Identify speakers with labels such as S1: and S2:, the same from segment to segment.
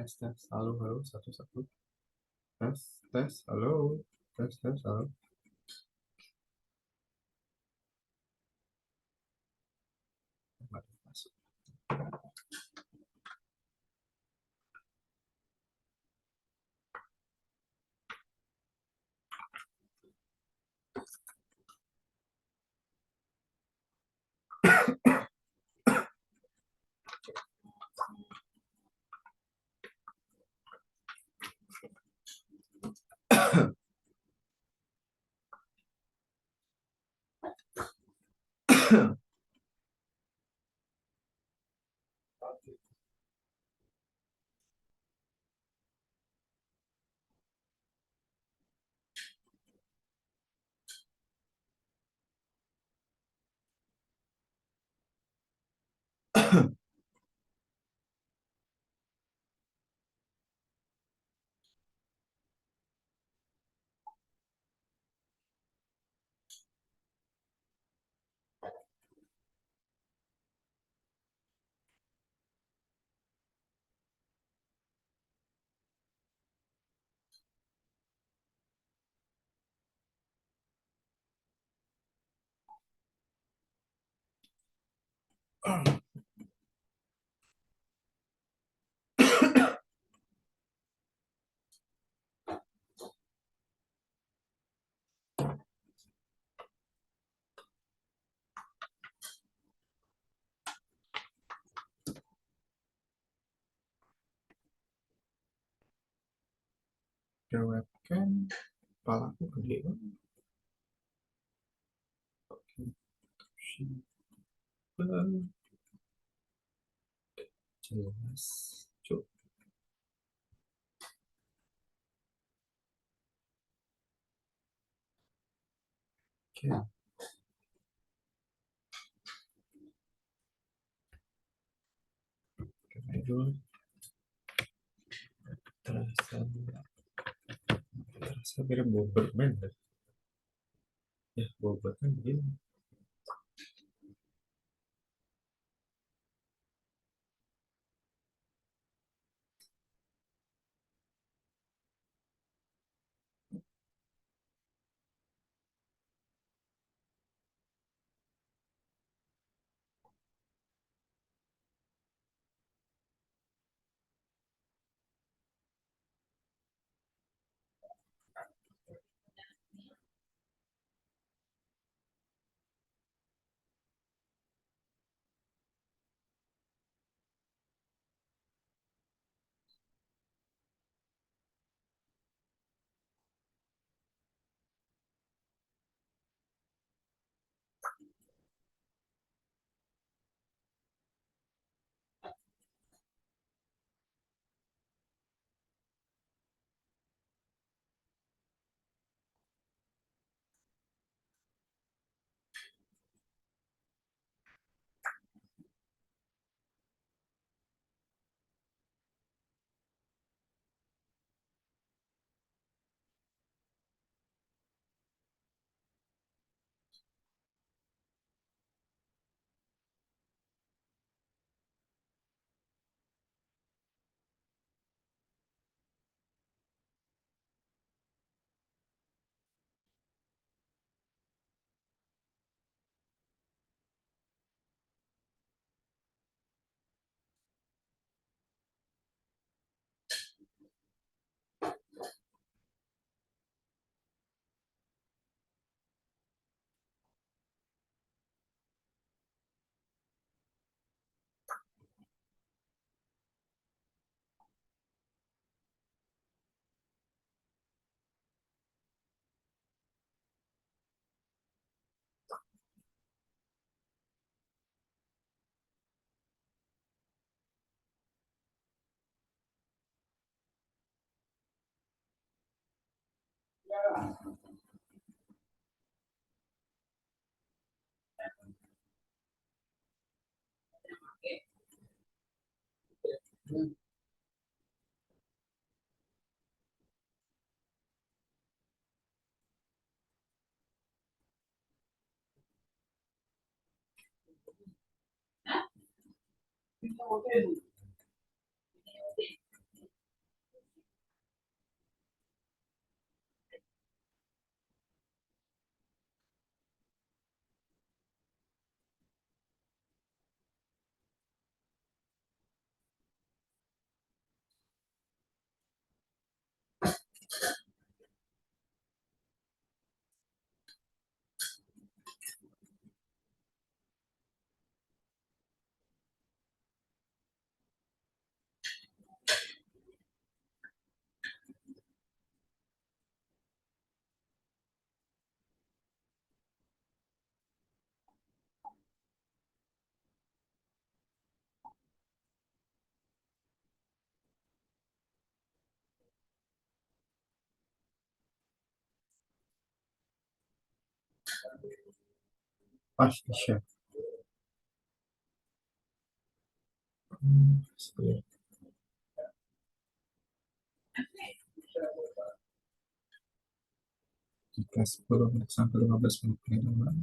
S1: Tes tes, halo halo, satu satu, tes tes, halo, tes tes, halo. Mari masuk. Ke webcam, kepalaku gede banget. Oke, simple, jelas, cuk. Oke, oke dulu. Terasa, terasa mirip bobot bener. Ya, bobotnya begini. Pasti chef. Jika 10 sampai 15 menit pengiriman.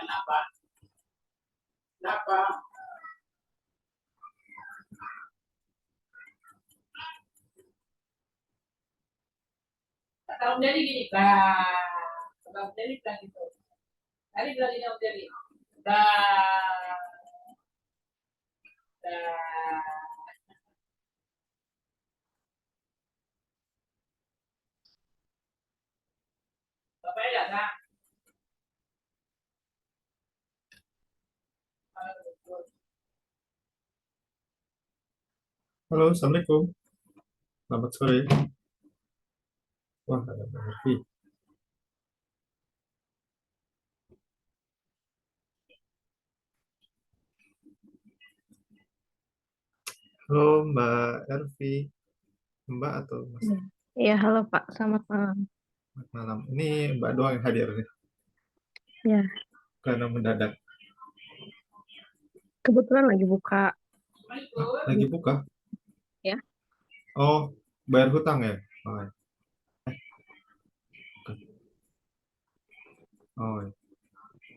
S2: Kalau dari gini, bah, kalau dari bilang gitu, dari bilang ini dari, dah, dah, bapak ya dah,
S1: Halo, Assalamualaikum. Selamat sore. Wah, ada Mbak Herfi. Halo, Mbak Herfi. Mbak atau Mas?
S3: Iya, halo Pak. Selamat malam.
S1: Selamat malam. Ini Mbak doang yang hadir nih,
S3: Ya,
S1: karena mendadak.
S3: kebetulan lagi buka.
S1: Lagi buka?
S3: Ya,
S1: Oh, bayar hutang ya? Oh, ya. Oh, ya.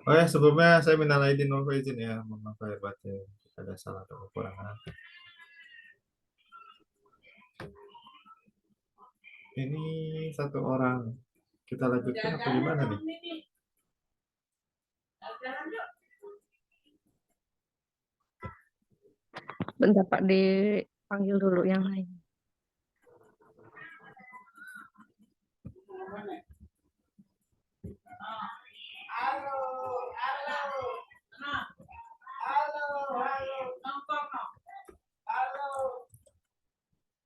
S1: Oh ya, sebelumnya saya minal aidin wal faizin ya. Mohon maaf lahir batin. Jika ada salah atau kekurangan. Ini satu orang. Kita lanjutkan apa gimana nih?
S3: bentar Pak dipanggil dulu yang lain.
S2: halo, halo, nah, halo, halo, nongkrong, no. Halo,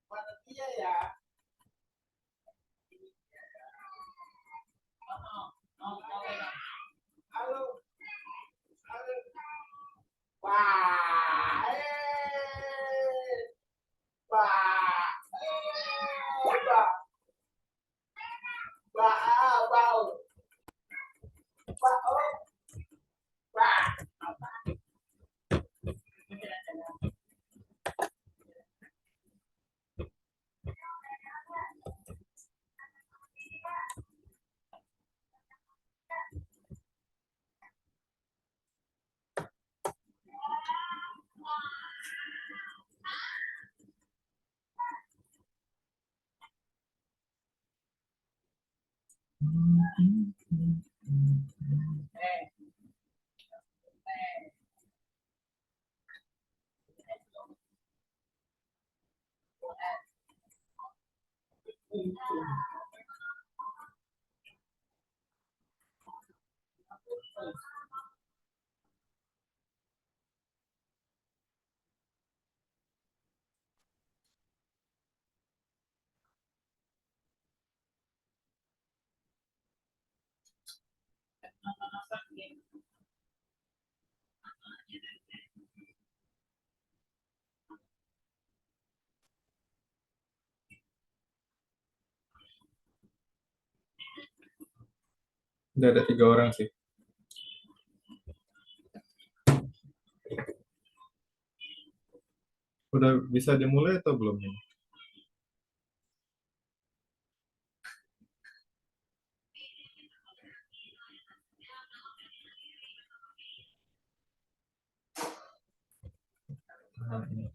S2: pada dia ya, halo, halo, wah, wah, wah, wah, wow, wah, oh, wah.
S1: Udah ada 3 orang sih. Udah bisa dimulai atau belum nih? Nah, ini.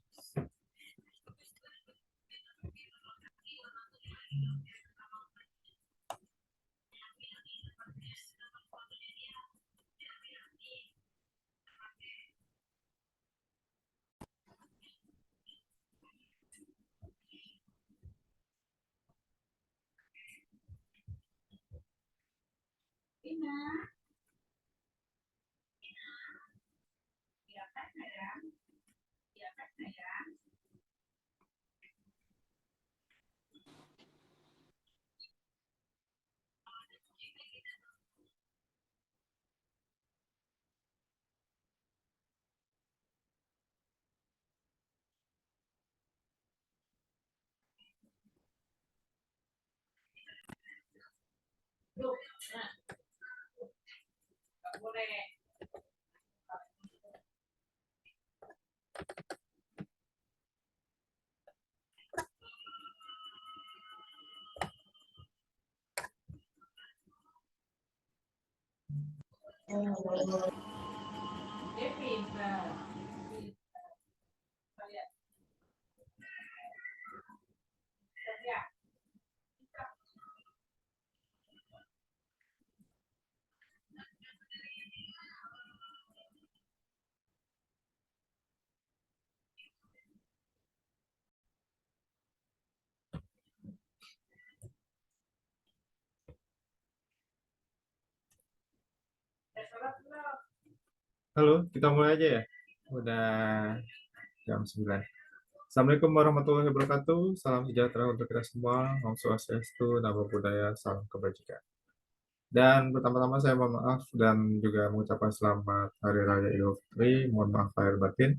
S2: Dia pintar. Lihat. Ya.
S1: Halo, kita mulai aja ya. Udah jam 9. Assalamualaikum warahmatullahi wabarakatuh. Salam sejahtera untuk kita semua. Om Swastiastu, Namo Buddhaya, salam kebajikan. Dan pertama-tama saya mohon maaf dan juga mengucapkan selamat Hari Raya Idul Fitri. Mohon maaf lahir batin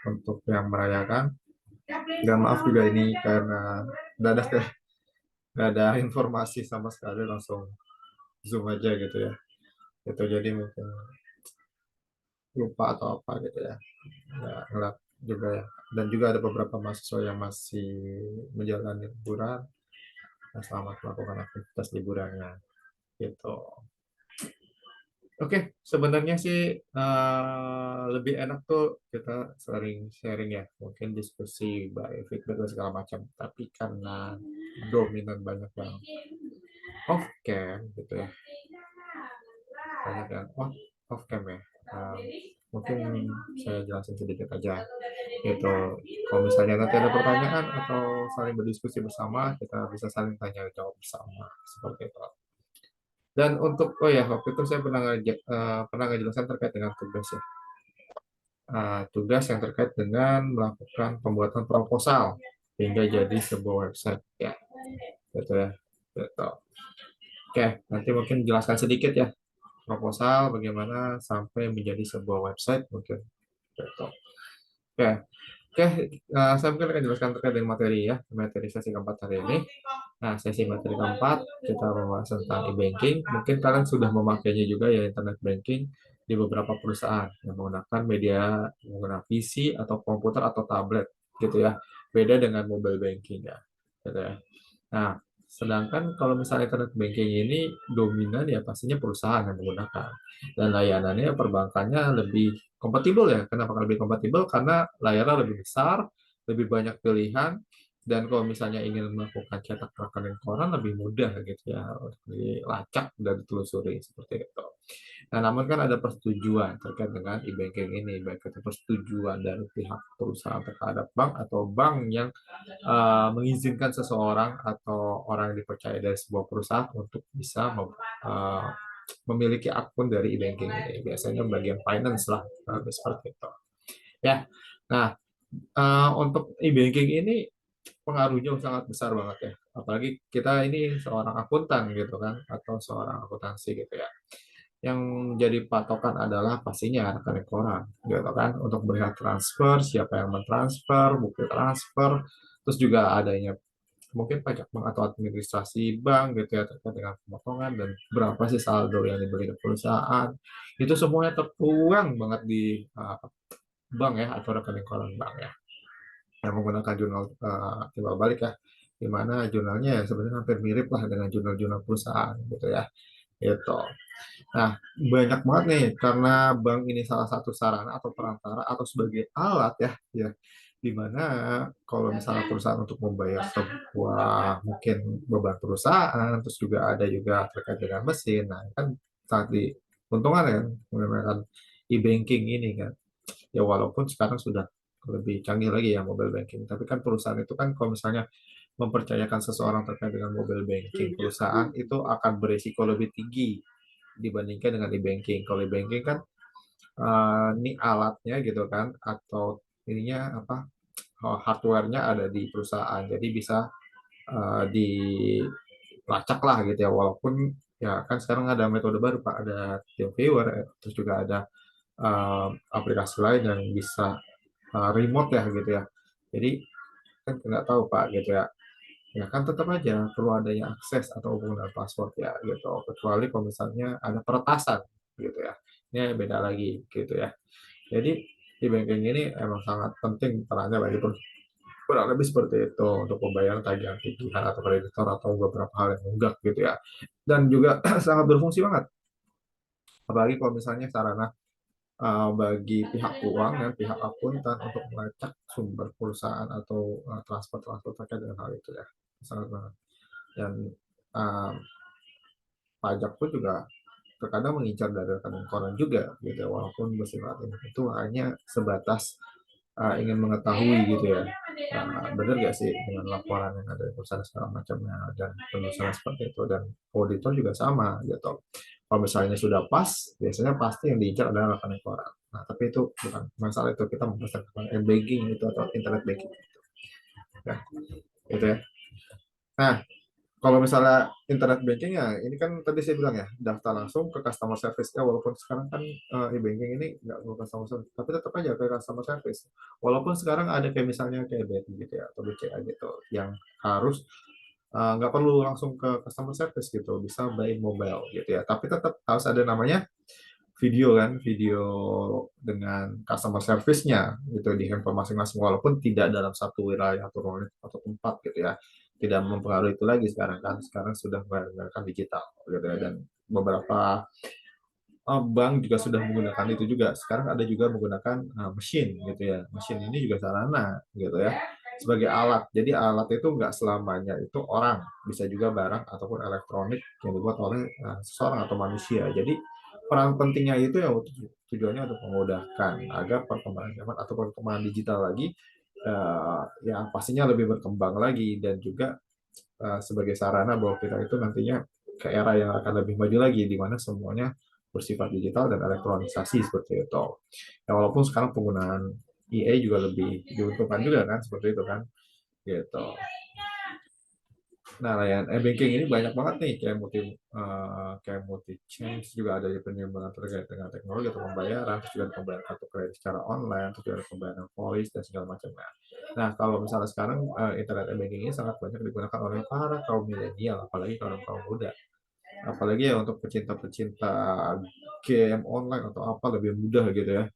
S1: untuk yang merayakan. Dan maaf juga ini karena dadah deh, nggak ada informasi sama sekali, langsung Zoom aja gitu ya. Itu jadi mungkin lupa atau apa gitu ya. Ya, ngelak juga ya. Dan juga ada beberapa mahasiswa yang masih menjalani liburan. Nah, selamat melakukan aktivitas liburannya gitu. Oke, sebenarnya sih lebih enak tuh kita sering sharing ya, mungkin diskusi by feedback dan segala macam. Tapi karena dominan banyak yang off cam gitu ya, banyak yang off cam ya. Eh, Mungkin saya jelasin sedikit aja. Itu kalau misalnya nanti ada pertanyaan atau saling berdiskusi bersama, kita bisa saling tanya jawab bersama seperti itu. Dan untuk waktu itu saya pernah ngajelaskan terkait dengan tugas ya. Tugas yang terkait dengan melakukan pembuatan proposal hingga jadi sebuah website ya. Gitu ya. Gitu. Oke, nanti mungkin jelaskan sedikit ya proposal bagaimana sampai menjadi sebuah website mungkin. Gitu. Oke, oke, saya mungkin akan jelaskan terkait dengan materi ya, materi sesi keempat hari ini. Nah, sesi materi keempat kita membahas tentang e-banking. Mungkin kalian sudah memakainya juga ya internet banking di beberapa perusahaan yang menggunakan media menggunakan PC atau komputer atau tablet gitu ya. Beda dengan mobile banking ya. Gitu ya. Nah, sedangkan kalau misalnya internet banking ini dominan ya pastinya perusahaan yang menggunakan. Dan layanannya perbankannya lebih kompatibel ya. Kenapa lebih kompatibel? Karena layarnya lebih besar, lebih banyak pilihan, dan kalau misalnya ingin melakukan cetak rekening koran lebih mudah gitu ya, dilacak dan ditelusuri seperti itu. Nah, namun kan ada persetujuan terkait dengan e-banking ini, baik itu persetujuan dari pihak perusahaan terhadap bank atau bank yang mengizinkan seseorang atau orang yang dipercaya dari sebuah perusahaan untuk bisa memiliki akun dari e-banking ini. Biasanya bagian finance lah, seperti itu. Ya, nah untuk e-banking ini pengaruhnya sangat besar banget ya. Apalagi kita ini seorang akuntan gitu kan, atau seorang akuntansi gitu ya. Yang jadi patokan adalah pastinya rekening koran, gitu kan, untuk melihat transfer, siapa yang mentransfer, bukti transfer, terus juga adanya mungkin pajak bank atau administrasi bank gitu ya terkait dengan pemotongan dan berapa sih saldo yang diberi ke perusahaan. Itu semuanya tertuang banget di bank ya atau rekening koran bank ya, yang menggunakan jurnal timbal balik ya, di mana jurnalnya ya sebenarnya hampir mirip lah dengan jurnal-jurnal perusahaan gitu ya. Gitu. Nah, banyak banget nih karena bank ini salah satu sarana atau perantara atau sebagai alat ya, di mana kalau misalnya perusahaan untuk membayar sebuah mungkin beban perusahaan, terus juga ada juga terkait dengan mesin, nah kan sangat diuntungkan ya menggunakan e-banking ini kan. Ya walaupun sekarang sudah lebih canggih lagi ya mobile banking, tapi kan perusahaan itu kan kalau misalnya mempercayakan seseorang terkait dengan mobile banking, perusahaan itu akan berisiko lebih tinggi dibandingkan dengan e-banking. Kalau e-banking kan ini alatnya gitu kan, atau ininya apa, hardware-nya ada di perusahaan, jadi bisa dilacak lah gitu ya. Walaupun ya kan sekarang ada metode baru Pak, ada TeamViewer, terus juga ada aplikasi lain yang bisa remote ya gitu ya. Jadi kan nggak tahu Pak gitu ya. Ya kan tetap aja perlu adanya akses atau penggunaan password ya gitu. Kecuali kalau misalnya ada peretasan gitu ya. Ini beda lagi gitu ya. Jadi di banking ini emang sangat penting perannya bagi kurang lebih seperti itu untuk pembayaran tagihan tagihan atau kreditor atau beberapa hal yang enggak gitu ya. Dan juga sangat berfungsi banget Apalagi kalau misalnya sarana bagi pihak keuangan, pihak akuntan untuk melacak sumber perusahaan atau transfer-transfer terkait dengan hal itu ya. Sangat banget. Dan uh, pajak pun juga terkadang mengincar dari rekening koran juga gitu ya, walaupun bersifat itu hanya sebatas ingin mengetahui gitu ya, benar nggak sih dengan laporan yang ada di perusahaan segala macamnya dan penulisan seperti itu, dan auditor juga sama gitu. Kalau misalnya sudah pas, biasanya pasti yang diincar adalah rekening koran. Nah, tapi itu bukan masalah, itu kita membahas tentang banking itu atau internet banking gitu. Ya, gitu ya. Nah, kalau misalnya internet banking ya, ini kan tadi saya bilang ya, daftar langsung ke customer service ya, walaupun sekarang kan e-banking ini nggak perlu customer service, tapi tetap aja ke customer service. Walaupun sekarang ada kayak misalnya kayak BRI gitu ya, atau BCA gitu, yang harus nggak perlu langsung ke customer service gitu, bisa by mobile gitu ya. Tapi tetap harus ada namanya video kan, video dengan customer service-nya gitu di handphone masing-masing, walaupun tidak dalam satu wilayah atau tempat gitu ya, tidak mempengaruhi itu lagi sekarang kan, sekarang sudah menggunakan digital gitu ya, dan beberapa bank juga sudah menggunakan itu juga. Sekarang ada juga menggunakan mesin gitu ya, mesin ini juga sarana gitu ya, sebagai alat. Jadi alat itu nggak selamanya itu orang, bisa juga barang ataupun elektronik yang dibuat oleh seseorang atau manusia. Jadi peran pentingnya itu ya tujuannya untuk memudahkan agar perkembangan zaman atau perkembangan digital lagi yang pastinya lebih berkembang lagi, dan juga sebagai sarana bahwa kita itu nantinya ke era yang akan lebih maju lagi, di mana semuanya bersifat digital dan elektronisasi seperti itu. Ya, walaupun sekarang penggunaan EA juga lebih diuntungkan juga kan, seperti itu kan, gitu. Nah, layanan e-banking ini banyak banget nih, kayak multi change juga ada di penyimbangan terkait dengan teknologi atau pembayaran, terus juga ada pembayaran kartu kredit secara online, terus juga ada pembayaran voice dan segala macamnya. Nah, kalau misalnya sekarang internet e-banking ini sangat banyak digunakan oleh para kaum milenial, apalagi kaum kaum muda. Apalagi ya untuk pecinta-pecinta game online atau apa, lebih mudah gitu ya,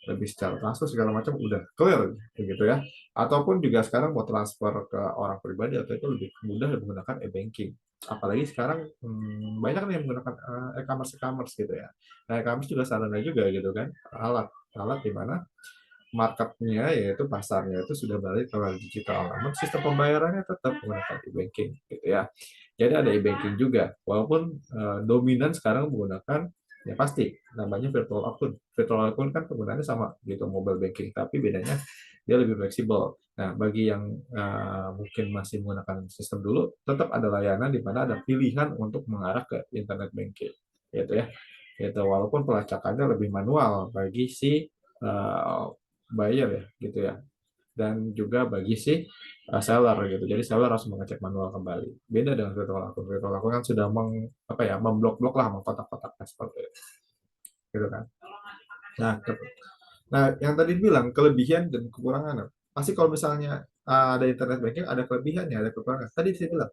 S1: lebih secara transfer segala macam udah clear gitu ya, ataupun juga sekarang mau transfer ke orang pribadi atau itu lebih mudah menggunakan e-banking. Apalagi sekarang banyak nih yang menggunakan e-commerce gitu ya. Nah, e-commerce juga sarana juga gitu kan, alat alat di mana marketnya yaitu pasarnya itu sudah balik ke digital, namun sistem pembayarannya tetap menggunakan e-banking gitu ya. Jadi ada e-banking juga, walaupun dominan sekarang menggunakan ya pasti namanya virtual account. Virtual account kan penggunaannya sama gitu, mobile banking, tapi bedanya dia lebih fleksibel. Nah, bagi yang mungkin masih menggunakan sistem dulu, tetap ada layanan di mana ada pilihan untuk mengarah ke internet banking, gitu ya. Gitu, walaupun pelacakannya lebih manual bagi si buyer ya, gitu ya, dan juga bagi si seller gitu. Jadi seller harus mengecek manual kembali. Beda dengan virtual account. Virtual account kan sudah memblok-blok lah, mengkotak-kotakkan seperti itu, gitu kan. Nah, yang tadi bilang kelebihan dan kekurangan. Pasti kalau misalnya ada internet banking ada kelebihannya, ada kekurangan. Tadi saya bilang,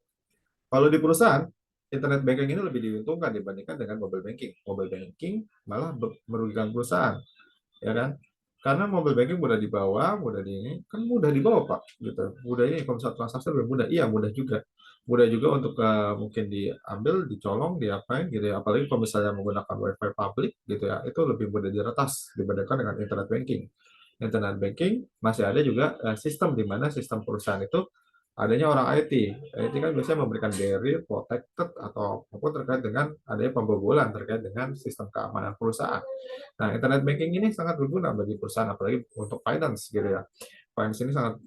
S1: kalau di perusahaan internet banking ini lebih diuntungkan dibandingkan dengan mobile banking. Mobile banking malah merugikan perusahaan, ya kan? Karena mobile banking mudah dibawa, mudah dibawa Pak, gitu. Mudah ini kalau misalnya transaksi lebih mudah, iya mudah juga. Mudah juga untuk mungkin diambil, dicolong, diapain gitu ya. Apalagi kalau misalnya menggunakan WiFi public gitu ya, itu lebih mudah diretas dibandingkan dengan internet banking. Internet banking masih ada juga sistem di mana sistem perusahaan itu adanya orang IT. IT kan biasanya memberikan barrier, protected atau apapun terkait dengan adanya pembobolan terkait dengan sistem keamanan perusahaan. Nah, internet banking ini sangat berguna bagi perusahaan, apalagi untuk finance gitu ya. Finance ini sangat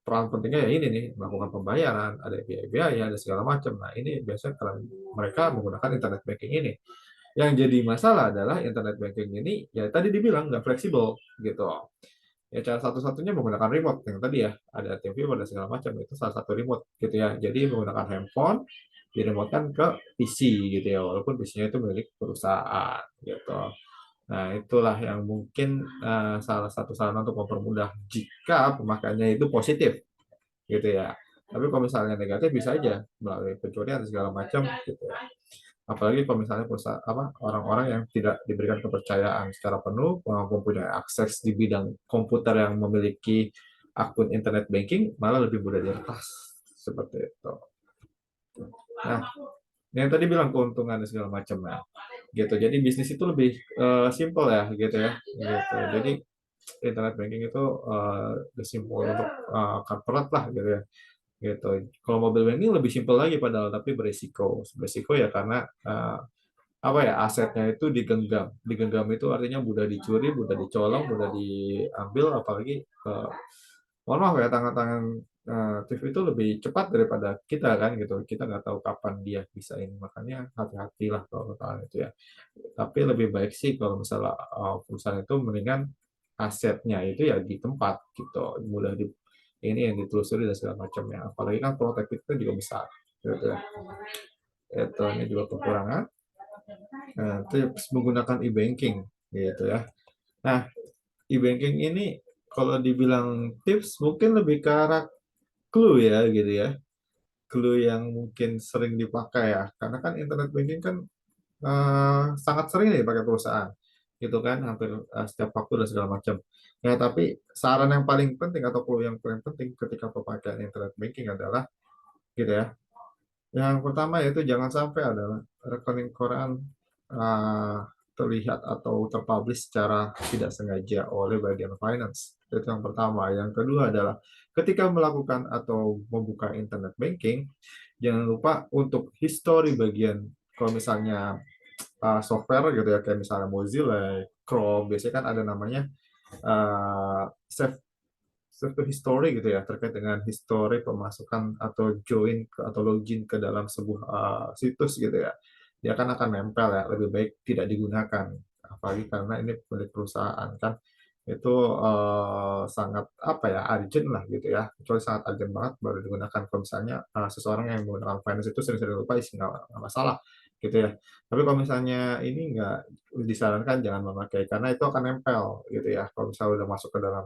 S1: peran pentingnya ya ini nih, melakukan pembayaran, ada biaya-biaya, ada segala macam. Nah, ini biasanya kalau mereka menggunakan internet banking ini. Yang jadi masalah adalah internet banking ini, ya tadi dibilang nggak fleksibel gitu. Ya cara satu-satunya menggunakan remote yang tadi ya, ada TV pada segala macam, itu salah satu remote gitu ya. Jadi menggunakan handphone diremotekan ke PC gitu ya, walaupun PC-nya itu milik perusahaan gitu. Nah, itulah yang mungkin salah satu sarana untuk mempermudah jika pemakaiannya itu positif gitu ya. Tapi kalau misalnya negatif bisa aja melalui pencurian dan segala macam gitu ya. Apalagi kalau misalnya orang-orang yang tidak diberikan kepercayaan secara penuh, mempunyai akses di bidang komputer yang memiliki akun internet banking, malah lebih mudah diretas seperti itu. Nah, yang tadi bilang keuntungan dan segala macam. Nah, gitu. Jadi bisnis itu lebih simple ya gitu ya. Gitu. Jadi internet banking itu lebih simple untuk corporate lah gitu ya. Gitu. Kalau mobile banking lebih simple lagi padahal tapi beresiko. Beresiko ya karena apa ya asetnya itu digenggam. Digenggam itu artinya mudah dicuri, mudah dicolong, mudah diambil apalagi mohon maaf ya tangan-tangan TV itu lebih cepat daripada kita kan gitu. Kita nggak tahu kapan dia bisa ini. Makanya hati-hatilah kalau soal itu ya. Tapi lebih baik sih kalau misalnya perusahaan itu mendingan asetnya itu ya di tempat gitu. Mudah di ini yang ditelusuri dan segala macamnya. Apalagi kan protek itu juga besar. Gitu ya. Itu ini juga kekurangan. Nah, tips menggunakan e-banking gitu ya. Nah, e-banking ini kalau dibilang tips mungkin lebih ke arah clue ya gitu ya. Clue yang mungkin sering dipakai ya. Karena kan internet banking kan sangat sering dipakai perusahaan. Gitu kan, hampir setiap waktu dan segala macam. Ya, tapi saran yang paling penting atau clue yang paling penting ketika pemakaian internet banking adalah gitu ya. Yang pertama yaitu jangan sampai adalah rekening koran uh, terlihat atau terpublish secara tidak sengaja oleh bagian finance. Itu yang pertama. Yang kedua adalah ketika melakukan atau membuka internet banking, jangan lupa untuk history bagian kalau misalnya software gitu ya kayak misalnya Mozilla, Chrome, biasanya kan ada namanya save save to history gitu ya terkait dengan history pemasukan atau join ke, atau login ke dalam sebuah situs gitu ya dia kan akan nempel ya lebih baik tidak digunakan apalagi karena ini milik perusahaan kan itu sangat apa ya urgent lah gitu ya kecuali sangat urgent banget baru digunakan kalau misalnya seseorang yang menggunakan finance itu sering-sering lupa isi nggak masalah gitu ya tapi kalau misalnya ini nggak disarankan jangan memakai karena itu akan nempel gitu ya kalau misalnya udah masuk ke dalam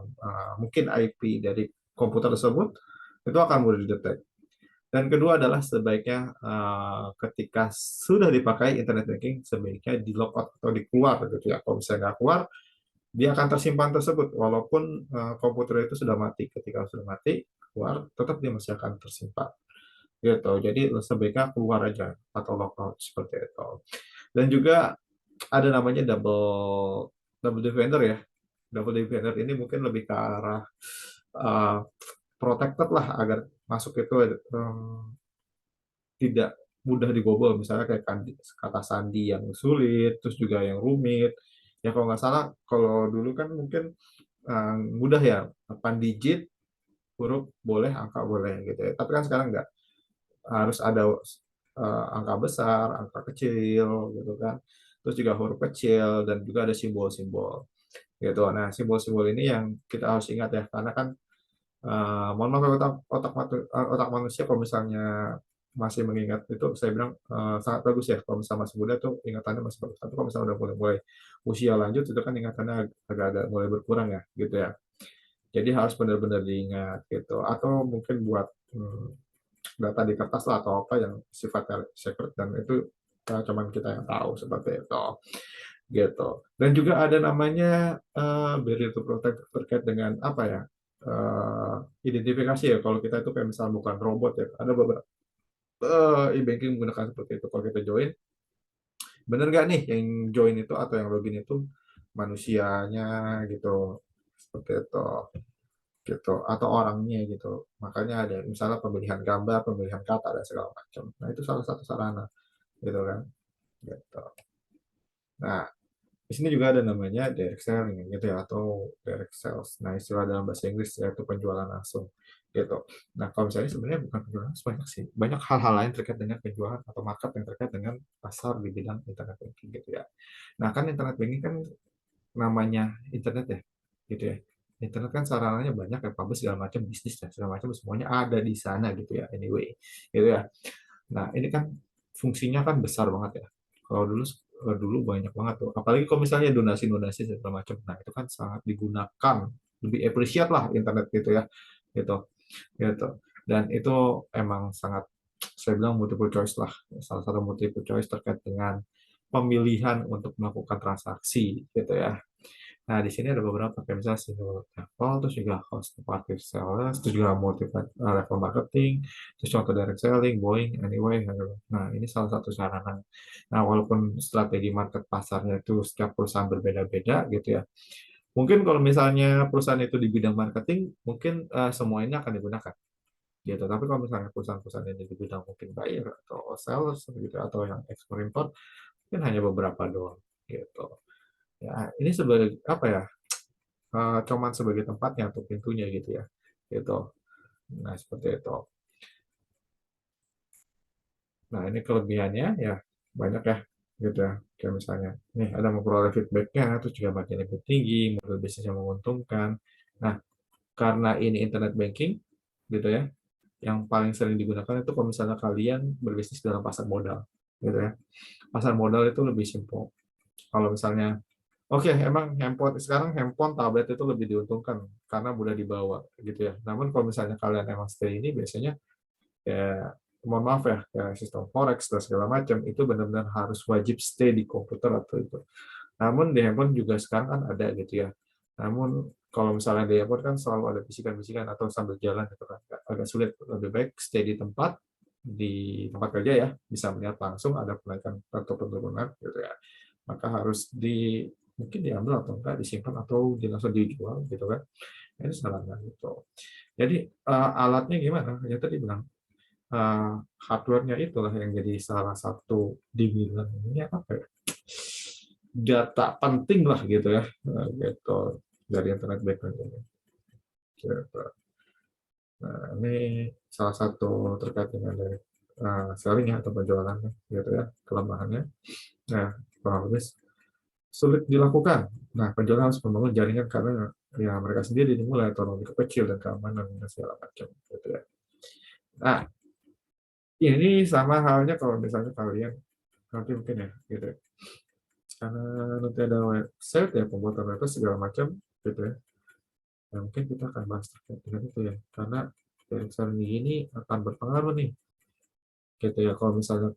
S1: mungkin IP dari komputer tersebut itu akan mudah didetek dan kedua adalah sebaiknya ketika sudah dipakai internet banking sebaiknya di logout atau dikeluar gitu ya kalau misalnya nggak keluar dia akan tersimpan tersebut walaupun komputer itu sudah mati ketika sudah mati keluar tetap dia masih akan tersimpan gitu jadi sebaiknya keluar aja atau logout seperti itu dan juga ada namanya double double defender ya double defender ini mungkin lebih ke arah uh, protected lah agar masuk itu tidak mudah dibobol misalnya kayak kata sandi yang sulit terus juga yang rumit ya kalau nggak salah kalau dulu kan mungkin mudah ya 8 digit huruf boleh angka boleh gitu ya tapi kan sekarang nggak harus ada angka besar angka kecil gitu kan terus juga huruf kecil dan juga ada simbol-simbol gitu nah simbol-simbol ini yang kita harus ingat ya karena kan mohon maaf otak manusia kalau misalnya masih mengingat itu saya bilang sangat bagus ya kalau misalnya masih muda tuh ingatannya masih bagus tapi kalau misalnya udah mulai usia lanjut itu kan ingatannya agak-agak mulai berkurang ya gitu ya jadi harus benar-benar diingat gitu atau mungkin buat data di kertas lah atau apa yang sifatnya secret dan itu cuman kita yang tahu seperti itu gitu dan juga ada namanya barrier to protect terkait dengan apa ya identifikasi ya kalau kita itu kayak misalnya bukan robot ya ada beberapa e-banking menggunakan seperti itu kalau kita join bener nggak nih yang join itu atau yang login itu manusianya gitu seperti itu gitu atau orangnya gitu makanya ada misalnya pemilihan gambar pemilihan kata dan segala macam nah itu salah satu sarana gitu kan gitu nah di sini juga ada namanya direct selling gitu ya atau direct sales nah istilah dalam bahasa Inggris yaitu penjualan langsung gitu nah kalau misalnya sebenarnya bukan penjualan langsung banyak sih banyak hal-hal lain terkait dengan penjualan atau market yang terkait dengan pasar di bidang internet banking gitu ya nah kan internet banking kan namanya internet ya gitu ya internet kan sarananya banyak ya publish segala macam bisnis dan segala macam semuanya ada di sana gitu ya anyway gitu ya nah ini kan fungsinya kan besar banget ya kalau dulu dulu banyak banget tuh apalagi kalau misalnya donasi-donasi segala macam nah itu kan sangat digunakan lebih appreciate lah internet gitu ya gitu gitu dan itu emang sangat saya bilang multiple choice lah salah satu multiple choice terkait dengan pemilihan untuk melakukan transaksi gitu ya Nah, di sini ada beberapa kayak misalnya single level, terus juga host party sales, terus juga multi level marketing, terus contoh direct selling, buying, anyway. Nah, ini salah satu sarana. Nah, walaupun strategi market pasarnya itu setiap perusahaan berbeda-beda gitu ya. Mungkin kalau misalnya perusahaan itu di bidang marketing, mungkin semuanya akan digunakan gitu. Tapi kalau misalnya perusahaan-perusahaan ini di bidang mungkin buyer atau sales gitu atau yang ekspor impor, mungkin hanya beberapa doang gitu. Ya, ini sebagai apa ya? Cuman sebagai tempatnya atau pintunya gitu ya. Gitu. Nah, seperti itu. Nah, ini kelebihannya ya banyak ya gitu ya. Kayak misalnya, nih ada memperoleh feedbacknya, terus juga margin lebih tinggi, model bisnis yang menguntungkan. Nah, karena ini internet banking gitu ya, yang paling sering digunakan itu kalau misalnya kalian berbisnis dalam pasar modal gitu ya. Pasar modal itu lebih simpel. Kalau misalnya oke, emang handphone, tablet itu lebih diuntungkan karena mudah dibawa gitu ya. Namun kalau misalnya kalian emang stay ini biasanya ya mohon maaf ya, kayak sistem forex dan segala macam itu benar-benar harus wajib stay di komputer atau itu. Namun di handphone juga sekarang kan ada gitu ya. Namun kalau misalnya di handphone kan selalu ada bisikan-bisikan atau sambil jalan gitu kan agak sulit. Lebih baik stay di tempat kerja ya, bisa melihat langsung ada kenaikan atau penurunan gitu ya. Maka harus mungkin diambil atau enggak disimpan atau langsung dijual gitu kan. Ini salahnya gitu. Jadi alatnya gimana? Ya tadi bilang hardware-nya itulah yang jadi salah satu dibilang ini apa ya? Data penting lah gitu ya, gitu dari internet background ini. Gitu. Nah, ini salah satu terkait dengan dari selling ya atau penjualannya gitu ya, kelemahannya. Nah, kurang lebih sulit dilakukan. Nah, penjualan harus membangun jaringan karena ya mereka sendiri dimulai ekonomi kecil dan keamanan dan segala macam gitu ya. Nah, ini sama halnya kalau misalnya kalian nanti mungkin ya gitu ya. Karena nanti ada website ya, pembuatan website segala macam gitu ya. Nah, mungkin kita akan bahas terkait dengan itu ya. Karena dari sharing ini akan berpengaruh nih gitu ya. Kalau misalnya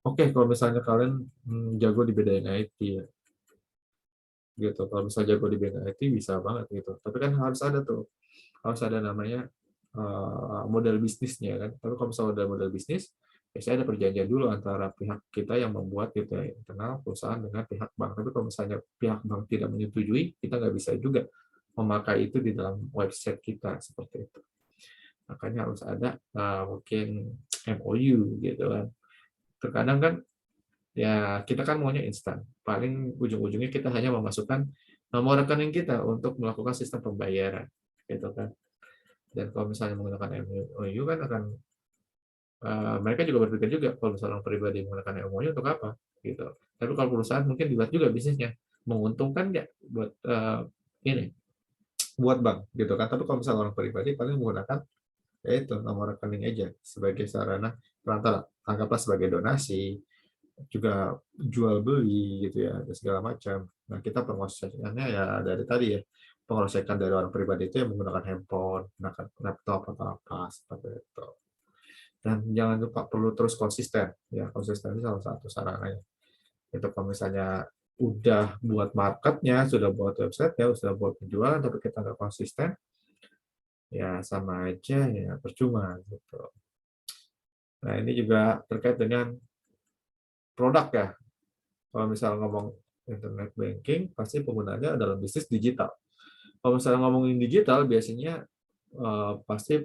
S1: oke, kalau misalnya kalian jago di bidang IT ya, gitu. Kalau misalnya jago di bidang IT bisa banget gitu. Tapi kan harus ada namanya model bisnisnya kan. Tapi kalau misalnya ada model bisnis, biasanya ada perjanjian dulu antara pihak kita yang membuat gitu ya, internal perusahaan dengan pihak bank. Tapi kalau misalnya pihak bank tidak menyetujui, kita nggak bisa juga memakai itu di dalam website kita seperti itu. Makanya harus ada mungkin MOU gitu kan. Terkadang kan ya kita kan maunya instan. Paling ujung-ujungnya kita hanya memasukkan nomor rekening kita untuk melakukan sistem pembayaran gitu kan. Dan kalau misalnya menggunakan MOU kan akan mereka juga berpikir juga kalau misalnya orang pribadi menggunakan MOU untuk apa gitu. Tapi kalau perusahaan mungkin dilihat juga bisnisnya menguntungkan nggak buat ini buat bank gitu kan. Tapi kalau misalnya orang pribadi paling menggunakan yaitu nomor rekening aja sebagai sarana perantara, anggaplah sebagai donasi, juga jual beli gitu ya, dan segala macam. Nah, kita pengosekannya ya dari tadi ya, pengosekan dari orang pribadi itu yang menggunakan handphone, menggunakan laptop atau apa seperti itu. Dan jangan lupa perlu terus konsisten, ya konsisten itu salah satu sarananya. Itu kalau misalnya udah buat marketnya, sudah buat website ya, sudah buat penjualan, tapi kita nggak konsisten, ya sama aja ya percuma gitu. Nah, ini juga terkait dengan produk ya. Kalau misalnya ngomong internet banking, pasti penggunanya dalam bisnis digital. Kalau misalnya ngomongin digital, biasanya pasti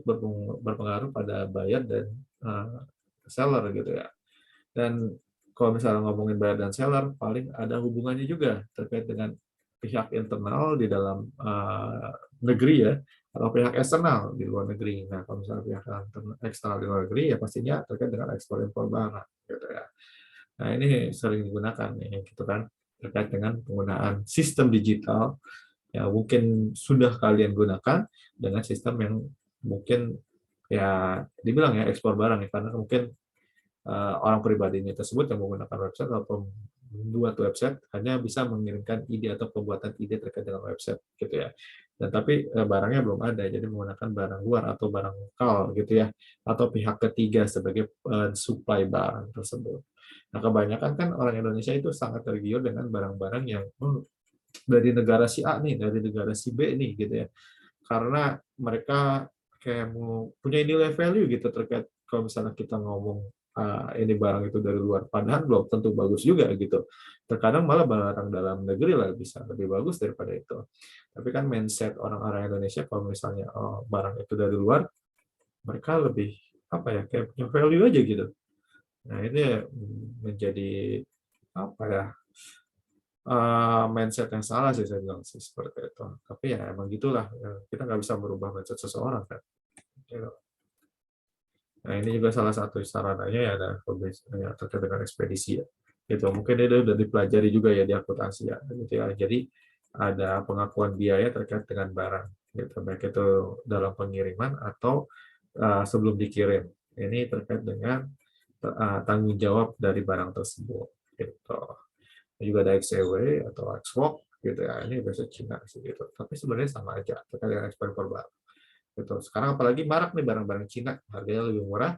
S1: berpengaruh pada buyer dan seller gitu ya. Dan kalau misalnya ngomongin buyer dan seller, paling ada hubungannya juga terkait dengan pihak internal di dalam negeri ya, atau pihak eksternal di luar negeri. Nah, kalau misalnya pihak eksternal di luar negeri, ya pastinya terkait dengan ekspor impor barang gitu ya. Nah, ini sering digunakan nih, gitu kan, terkait dengan penggunaan sistem digital yang mungkin sudah kalian gunakan dengan sistem yang mungkin ya dibilang ya ekspor barang ya, karena mungkin orang pribadi ini tersebut yang menggunakan website atau membuat website hanya bisa mengirimkan ide atau pembuatan ide terkait dengan website gitu ya. Dan tapi barangnya belum ada, jadi menggunakan barang luar atau barang lokal gitu ya, atau pihak ketiga sebagai supply barang tersebut. Nah, kebanyakan kan orang Indonesia itu sangat tergiur dengan barang-barang yang dari negara si A nih, dari negara si B nih gitu ya. Karena mereka kayak mau punya nilai value gitu terkait kalau misalnya kita ngomong ini barang itu dari luar, padahal belum tentu bagus juga gitu. Terkadang malah barang dalam negeri lah bisa lebih bagus daripada itu. Tapi kan mindset orang-orang Indonesia kalau misalnya barang itu dari luar, mereka lebih apa ya, kayak punya value aja gitu. Nah ini menjadi apa ya, mindset yang salah sih saya bilang sih seperti itu. Tapi ya emang gitulah, kita nggak bisa merubah mindset seseorang kan. Gitu. Nah ini juga salah satu sarannya ya ada ya, terkait dengan ekspedisi ya. Gitu. Mungkin ini udah dipelajari juga ya di akuntansi ya. Gitu ya. Jadi ada pengakuan biaya terkait dengan barang. Gitu. Baik itu dalam pengiriman atau sebelum dikirim. Ini terkait dengan tanggung jawab dari barang tersebut. Gitu. Juga ada XEW atau Xwork gitu ya, ini bahasa Cina sih gitu. Tapi sebenarnya sama aja terkait dengan ekspor barang. Gitu. Sekarang apalagi marak nih barang-barang Cina, harganya lebih murah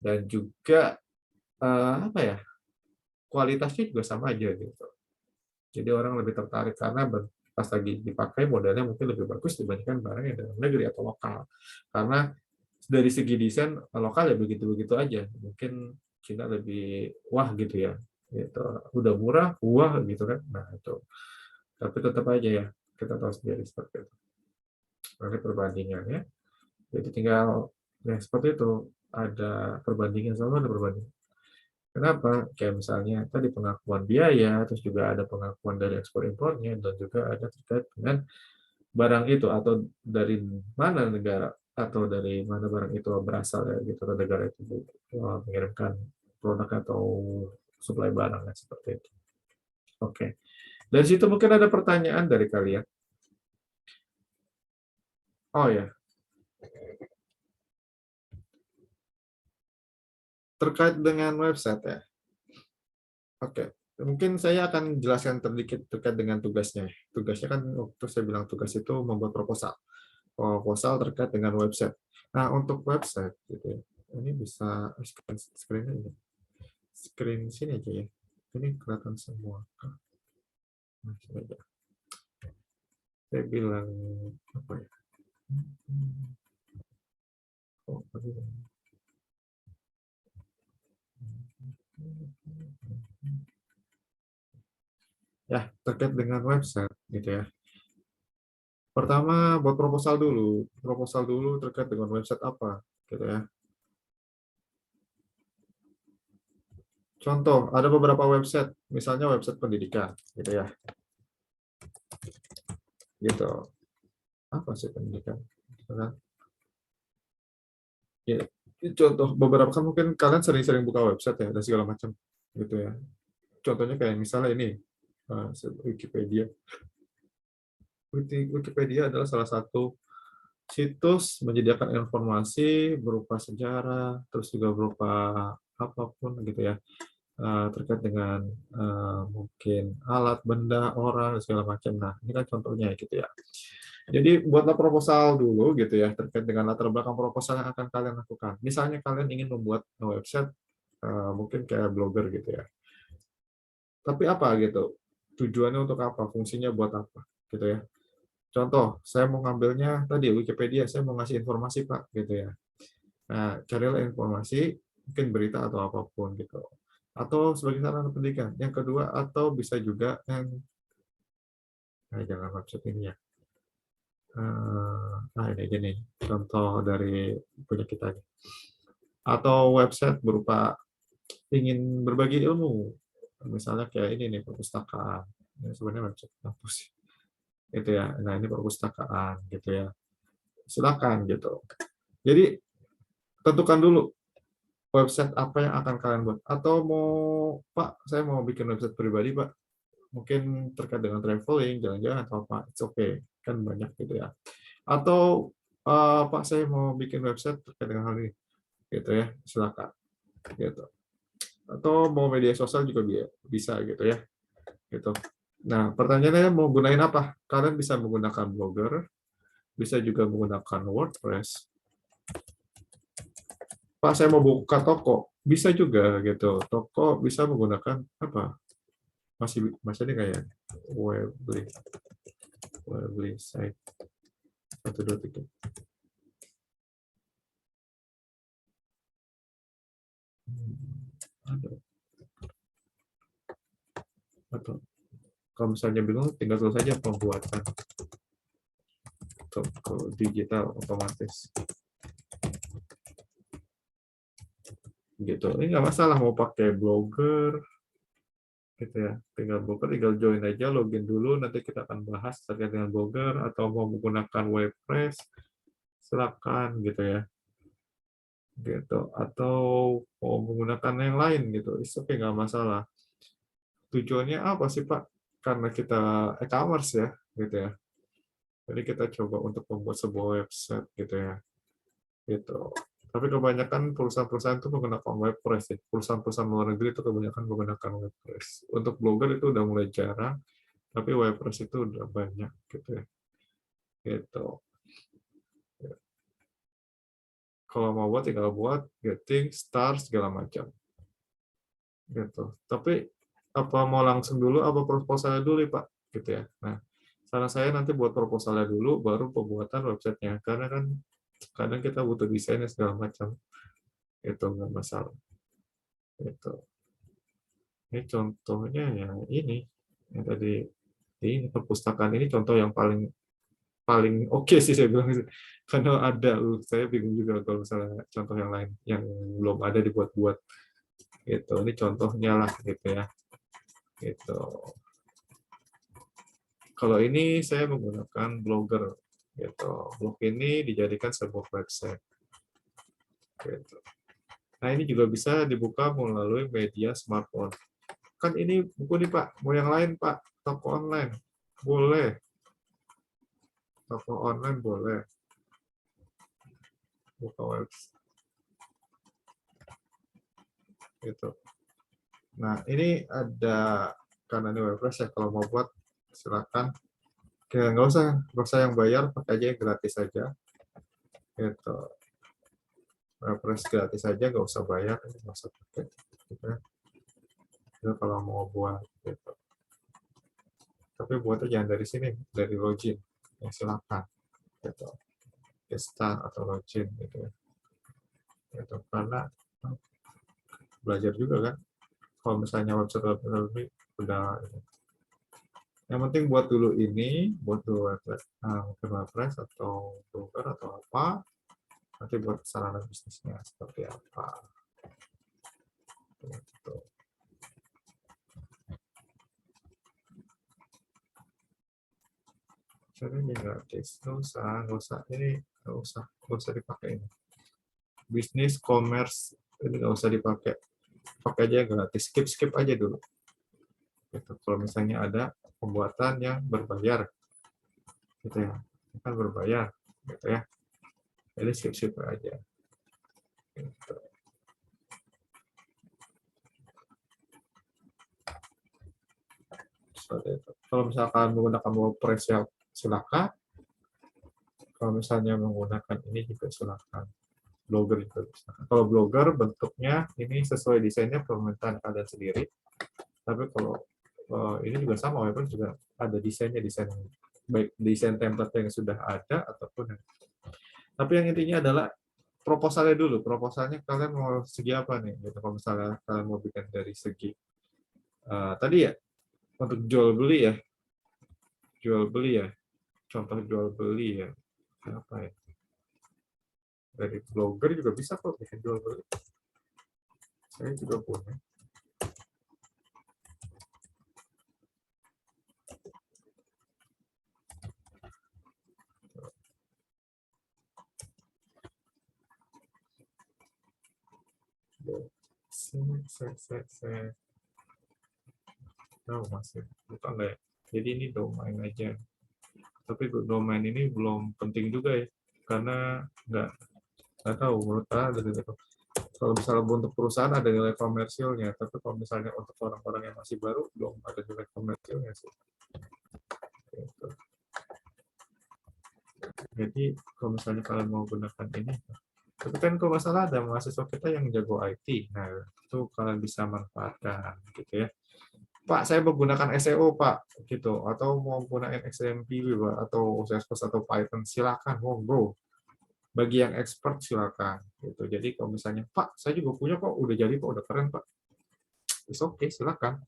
S1: dan juga apa ya, kualitasnya juga sama aja gitu. Jadi orang lebih tertarik karena pas lagi dipakai modelnya mungkin lebih bagus dibandingkan barang yang dalam negeri atau lokal. Karena dari segi desain lokal ya begitu-begitu aja. Mungkin Cina lebih wah gitu ya. Gitu. Udah murah, wah gitu kan. Nah, itu. Tapi tetap aja ya, kita tahu sendiri seperti itu. Nanti perbandingannya. Jadi tinggal ya seperti itu. Ada perbandingan, selalu ada perbandingan. Kenapa? Kayak misalnya tadi pengakuan biaya, terus juga ada pengakuan dari ekspor impornya, dan juga ada terkait dengan barang itu atau dari mana negara atau dari mana barang itu berasal ya gitu, atau negara itu mengirimkan produk atau suplai barang ya, seperti itu. Oke, dari situ mungkin ada pertanyaan dari kalian. Oh ya, terkait dengan website ya. Oke, mungkin saya akan jelaskan sedikit terkait dengan tugasnya. Tugasnya kan waktu saya bilang tugas itu membuat proposal. Proposal terkait dengan website. Nah, untuk website gitu ya. Ini bisa screen ini. Screen sini aja ya. Ini kelihatan semua. Nah, sini aja. Saya bilang apa ya? Oh, ya, terkait dengan website gitu ya. Pertama, buat proposal dulu. Proposal dulu terkait dengan website apa gitu ya. Contoh, ada beberapa website, misalnya website pendidikan gitu ya. Gitu. Apa sih pendidikan? Gitu kan? Ya, contoh beberapa kan mungkin kalian sering-sering buka website ya dan segala macam gitu ya. Contohnya kayak misalnya ini Wikipedia. Wikipedia adalah salah satu situs menyediakan informasi berupa sejarah, terus juga berupa apapun gitu ya, terkait dengan mungkin alat, benda, orang, dan segala macam. Nah, ini kan contohnya gitu ya. Jadi buatlah proposal dulu gitu ya, terkait dengan latar belakang proposal yang akan kalian lakukan. Misalnya kalian ingin membuat website, mungkin kayak blogger gitu ya. Tapi apa gitu? Tujuannya untuk apa? Fungsinya buat apa? Gitu ya. Contoh, saya mau ngambilnya tadi Wikipedia, saya mau ngasih informasi Pak, gitu ya. Nah, carilah informasi, mungkin berita atau apapun gitu. Atau sebagai sarana pendidikan. Yang kedua, atau bisa juga yang, jangan website ini ya. Nah ini aja nih, contoh dari punya kita. Atau website berupa ingin berbagi ilmu. Misalnya kayak ini nih, perpustakaan. Ini sebenarnya website kampus. Gitu ya. Nah ini perpustakaan gitu ya. Silakan gitu. Jadi tentukan dulu website apa yang akan kalian buat. Atau mau, Pak, saya mau bikin website pribadi, Pak. Mungkin terkait dengan traveling, jalan-jalan atau apa. It's okay. Kan banyak gitu ya. Atau Pak, saya mau bikin website terkait dengan hal ini. Gitu ya. Silakan. Gitu. Atau mau media sosial juga bisa gitu ya. Gitu. Nah, pertanyaannya mau gunain apa? Kalian bisa menggunakan Blogger, bisa juga menggunakan WordPress. Pak, saya mau buka toko, bisa juga gitu. Toko bisa menggunakan apa? masih ada kayak Weebly site 123. Atau kalau misalnya bingung, tinggal tulis saja pembuatan toko digital otomatis. Gitu. Ini nggak masalah mau pakai Blogger, gitu ya. Tinggal join aja, login dulu. Nanti kita akan bahas terkait dengan Blogger atau mau menggunakan WordPress, silakan gitu ya. Gitu. Atau mau menggunakan yang lain gitu, itu nggak masalah. Tujuannya apa sih Pak? Karena kita e-commerce ya, gitu ya. Jadi kita coba untuk membuat sebuah website gitu ya. Gitu. Tapi kebanyakan perusahaan-perusahaan itu menggunakan WordPress ya. Perusahaan-perusahaan luar negeri itu kebanyakan menggunakan WordPress. Untuk Blogger itu udah mulai jarang, tapi WordPress itu udah banyak gitu ya. Gitu. Kalau mau buat tinggal buat, getting, start segala macam. Gitu. Tapi apa mau langsung dulu apa proposalnya dulu Pak? Gitu ya. Nah, saran saya nanti buat proposalnya dulu baru pembuatan websitenya. Karena kan kadang kita butuh desainnya segala macam. Itu nggak masalah. Gitu. Ini contohnya ya ini yang tadi ini perpustakaan ini contoh yang paling paling oke sih saya bilang gitu. Karena ada saya bingung juga kalau misalnya contoh yang lain yang belum ada dibuat-buat gitu. Ini contohnya lah gitu ya. Gitu. Kalau ini saya menggunakan Blogger gitu. Blog ini dijadikan sebuah website. Gitu. Nah, ini juga bisa dibuka melalui media smartphone. Kan ini buku nih Pak, mau yang lain Pak, toko online. Boleh. Toko online boleh. Buka website. Gitu. Nah, ini ada, karena ini WordPress ya, kalau mau buat silakan. Ya, nggak usah yang bayar, pakai aja yang gratis saja. Gitu. WordPress gratis saja, nggak usah bayar, nggak usah pakai. Gitu. Itu kalau mau buat. Gitu. Tapi buatnya jangan dari sini, dari login. Ya, silakan. Gitu. Start atau login gitu ya. Gitu. Karena belajar juga kan. Kalau misalnya website lebih udah. Yang penting buat dulu ini, buat dulu WordPress atau Blogger atau apa, nanti buat sarana bisnisnya seperti apa. Gitu. Jadi ini gratis, nggak usah dipakai ini. Bisnis, commerce, ini nggak usah dipakai, pakai aja gratis, skip aja dulu. Gitu. Kalau misalnya ada pembuatan yang berbayar, gitu ya, kan berbayar, gitu ya. Jadi skip aja. Gitu. Kalau misalkan menggunakan WordPress ya silakan. Kalau misalnya menggunakan ini juga silakan. Blogger juga bisa. Kalau Blogger bentuknya ini sesuai desainnya permintaan kalian sendiri. Tapi kalau ini juga sama, WordPress juga ada desainnya, baik desain template yang sudah ada ataupun yang. Tapi yang intinya adalah proposalnya dulu. Proposalnya kalian mau segi apa nih? Gitu. Kalau misalnya kalian mau bikin dari segi tadi ya untuk jual beli ya. Contoh jual beli ya. Apa ya? Dari Blogger juga bisa kok bikin jual beli. Saya juga punya. Oh, masih bukan nggak ya? Jadi ini domain aja. Tapi domain ini belum penting juga ya, karena nggak tahu menurut saya ada nilai. Kalau misalnya untuk perusahaan ada nilai komersilnya, tapi kalau misalnya untuk orang-orang yang masih baru belum ada nilai komersilnya sih. Gitu. Jadi kalau misalnya kalian mau gunakan ini, tapi kan kalau masalah ada mahasiswa kita yang jago IT, nah itu kalian bisa manfaatkan, gitu ya. Pak, saya menggunakan SEO, Pak, gitu, atau mau menggunakan XMPP, Pak, atau Salesforce atau Python, silakan, monggo. Bagi yang expert silakan, gitu. Jadi kalau misalnya, Pak, saya juga punya kok, udah jadi kok, udah keren, Pak. It's okay, silakan.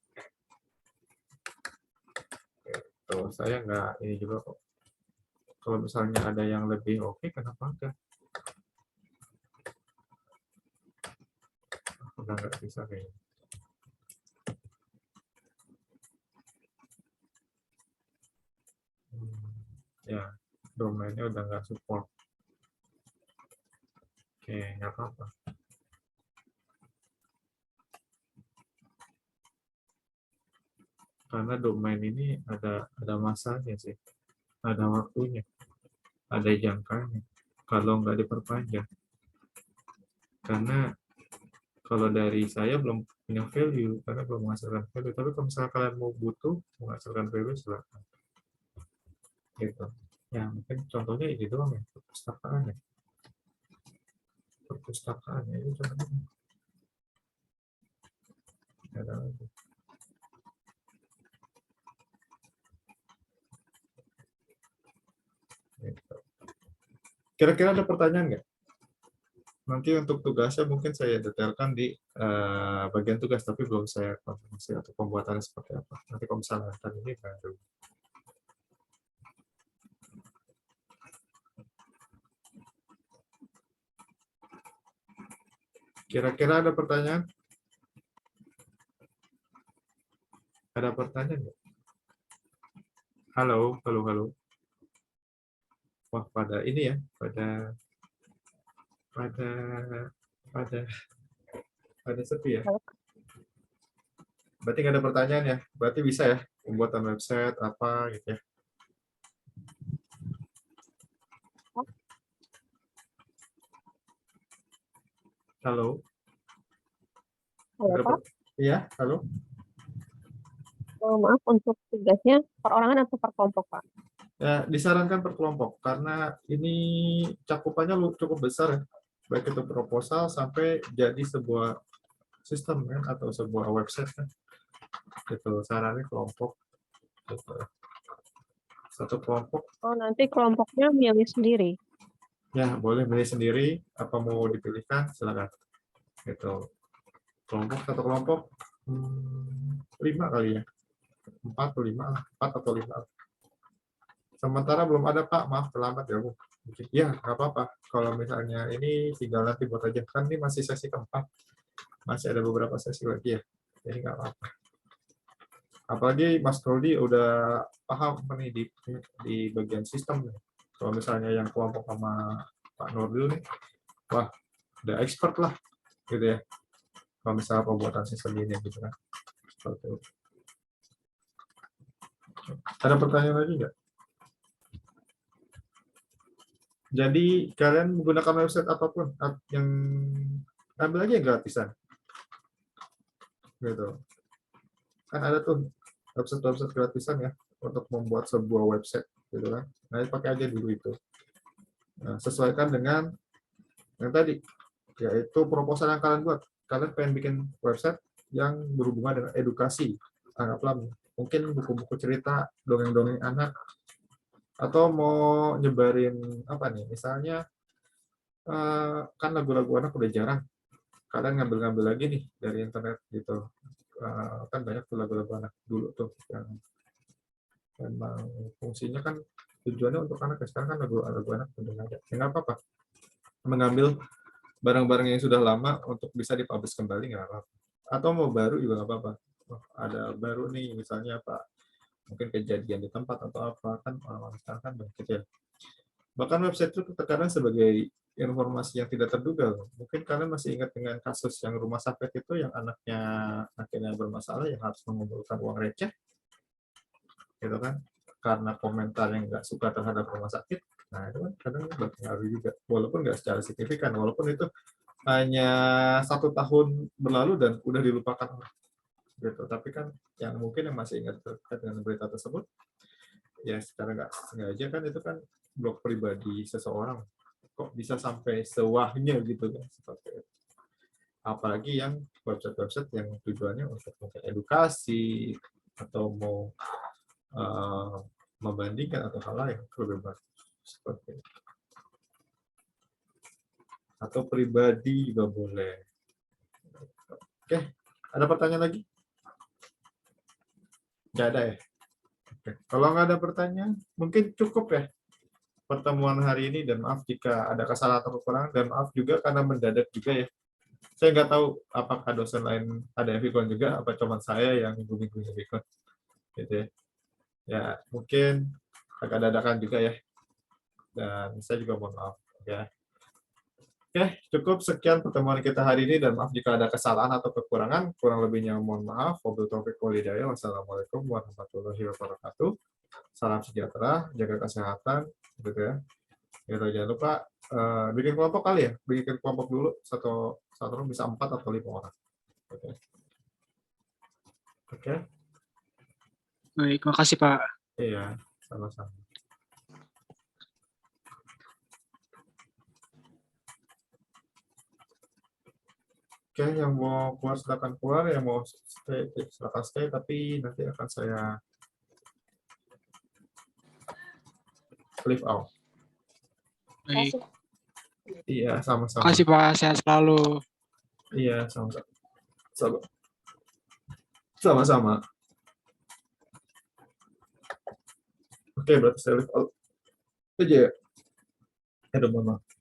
S1: Tuh, saya nggak ini juga kok. Kalau misalnya ada yang lebih oke, kenapa enggak? Udah nggak bisa kayaknya. Ya, domainnya udah nggak support. Oke, nggak apa-apa. Karena domain ini ada masanya sih, ada waktunya, ada jangkanya. Kalau nggak diperpanjang, karena kalau dari saya belum punya value, karena belum menghasilkan value. Tapi kalau misalnya kalian mau butuh menghasilkan value, silakan. Gitu. Ya mungkin contohnya ini doang ya, perpustakaan ya. Perpustakaan ya, itu contohnya. Ada lagi. Gitu. Kira-kira ada pertanyaan nggak? Nanti untuk tugasnya mungkin saya detailkan di bagian tugas, tapi belum saya konfirmasi atau pembuatannya seperti apa. Nanti kalau misalnya ini baru. Kira-kira ada pertanyaan? Ada pertanyaan nggak? Halo, halo, halo. Wah, pada ini ya, pada pada pada pada sepi ya. Berarti nggak ada pertanyaan ya? Berarti bisa ya pembuatan website apa gitu ya? Halo,
S3: Halo, Pak.
S1: Iya, halo.
S3: Maaf, untuk tugasnya perorangan atau per kelompok, Pak?
S1: Ya, disarankan per kelompok karena ini cakupannya cukup besar ya. Baik itu proposal sampai jadi sebuah sistem kan atau sebuah website kan. Gitu, sarannya kelompok. Gitu. Satu kelompok
S3: Oh, nanti kelompoknya milih sendiri.
S1: ya boleh milih sendiri apa mau dipilihkan silakan. Gitu. Kelompok satu kelompok 5 kali ya. 4 atau 5 lah. 4 atau 5. Sementara belum ada Pak, maaf terlambat ya Bu. Ya, nggak apa-apa. Kalau misalnya ini tinggal nanti buat aja. Kan ini masih sesi keempat. Masih ada beberapa sesi lagi ya. Jadi nggak apa-apa. Apalagi Mas Rodi udah paham nih di bagian sistem. Kalau misalnya yang kelompok sama Pak Nurdil nih, wah udah expert lah gitu ya. Kalau misalnya pembuatan sistem ini gitu kan. Seperti itu. Ada pertanyaan lagi nggak? Jadi kalian menggunakan website apapun yang ambil aja yang gratisan. Gitu. Kan ada tuh website-website gratisan ya untuk membuat sebuah website gitu kan. Nah, pakai aja dulu itu. Nah, sesuaikan dengan yang tadi, yaitu proposal yang kalian buat. Kalian pengen bikin website yang berhubungan dengan edukasi. Anggaplah mungkin buku-buku cerita, dongeng-dongeng anak, atau mau nyebarin apa nih, misalnya kan lagu-lagu anak udah jarang, kalian ngambil-ngambil lagi nih dari internet gitu. Kan banyak tuh lagu-lagu anak dulu tuh yang memang fungsinya kan tujuannya untuk anak. Sekarang kan lagu-lagu anak udah ada. Ya nggak apa-apa. Mengambil barang-barang yang sudah lama untuk bisa dipublish kembali nggak apa-apa. Atau mau baru juga nggak apa-apa. Ada baru nih misalnya apa, mungkin kejadian di tempat atau apa, kan orang-orang sekarang kan banyak gitu ya. Bahkan website itu terkadang sebagai informasi yang tidak terduga. Mungkin kalian masih ingat dengan kasus yang rumah sakit itu yang anaknya akhirnya bermasalah yang harus mengumpulkan uang receh, gitu kan? Karena komentar yang nggak suka terhadap rumah sakit. Nah itu kan kadang berpengaruh juga, walaupun nggak secara signifikan, walaupun itu hanya 1 tahun berlalu dan udah dilupakan orang. Gitu. Tapi kan yang mungkin yang masih ingat terkait dengan berita tersebut, ya secara nggak sengaja kan itu kan blog pribadi seseorang, kok bisa sampai sewahnya gitu kan, seperti itu. Apalagi yang website-website yang tujuannya untuk mungkin edukasi atau mau eh, membandingkan atau hal lain, itu lebih baik seperti itu. Atau pribadi juga boleh. Oke, ada pertanyaan lagi? Nggak ada ya? Oke. Kalau nggak ada pertanyaan, mungkin cukup ya pertemuan hari ini, dan maaf jika ada kesalahan atau kekurangan, dan maaf juga karena mendadak juga ya. Saya nggak tahu apakah dosen lain ada yang Vicon juga, apa cuma saya yang minggu-minggu Vicon. Gitu ya. Ya, mungkin agak dadakan juga ya. Dan saya juga mohon maaf. Ya. Oke, cukup sekian pertemuan kita hari ini, dan maaf jika ada kesalahan atau kekurangan. Kurang lebihnya mohon maaf. Wabillahi taufiq wal hidayah. Wassalamualaikum warahmatullahi wabarakatuh. Salam sejahtera, jaga kesehatan, gitu ya. Gitu, jangan lupa bikin kelompok kali ya, bikin kelompok dulu, satu orang bisa 4 atau 5 orang. Oke. Oke.
S4: Baik, makasih Pak.
S1: Iya, sama-sama. Oke, yang mau keluar silakan keluar, yang mau stay silakan stay, tapi nanti akan saya leave out.
S4: Baik,
S1: Iya, sama-sama.
S4: makasih Pak. Sehat selalu.
S1: Iya, sama-sama. Sama-sama. Oke, berarti saya leave out aja ya. Aduh, mohon maaf.